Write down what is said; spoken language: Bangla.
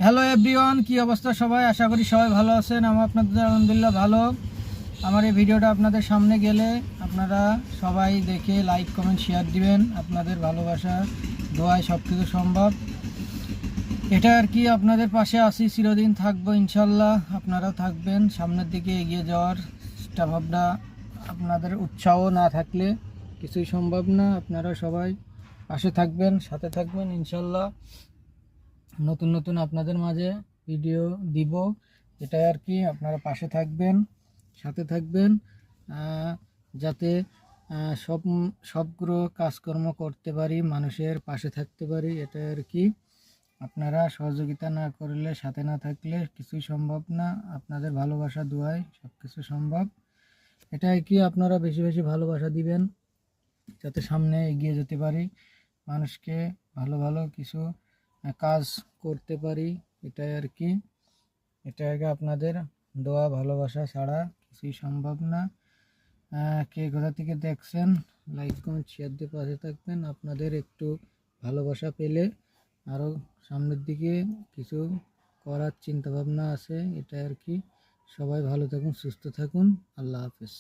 হ্যালো এভরিওয়ান, কি অবস্থা সবাই? আশা করি সবাই ভালো আছেন। আমার আপনাদের আলহামদুলিল্লাহ ভালো। আমার এই ভিডিওটা আপনাদের সামনে গেলে আপনারা সবাই দেখে লাইক কমেন্ট শেয়ার দিবেন। আপনাদের ভালোবাসা দোয়ায় সব কিছু সম্ভব। এটা আর কি, আপনাদের পাশে আছি, চিরদিন থাকবো ইনশাল্লাহ। আপনারা থাকবেন, সামনের দিকে এগিয়ে যাওয়ার চেষ্টা ভাবনা। আপনাদের উৎসাহ না থাকলে কিছুই সম্ভব না। আপনারা সবাই পাশে থাকবেন, সাথে থাকবেন ইনশাল্লাহ। নতুন নতুন আপনাদের মাঝে ভিডিও দিব, এটাই আর কি। আপনারা পাশে থাকবেন, সাথে থাকবেন, যাতে সব সবগুলো কাজকর্ম করতে পারি, মানুষের পাশে থাকতে পারি, এটাই আর কি। আপনারা সহযোগিতা না করলে, সাথে না থাকলে কিছুই সম্ভব না। আপনাদের ভালোবাসা দোয়ায় সব কিছু সম্ভব। এটাই কি, আপনারা বেশি বেশি ভালোবাসা দিবেন যাতে সামনে এগিয়ে যেতে পারি, মানুষকে ভালো ভালো কিছু কাজ করতে পারি, এটাই আর কি। এটা আগে আপনাদের দোয়া ভালোবাসা ছাড়া কিছুই সম্ভব না। কে কোথা থেকে দেখছেন, লাইক কমেন্ট শেয়ার দিয়ে পাশে থাকবেন। আপনাদের একটু ভালোবাসা পেলে আরও সামনের দিকে কিছু করার চিন্তা ভাবনা আছে, এটা আর কি। সবাই ভালো থাকুন, সুস্থ থাকুন। আল্লাহ হাফেজ।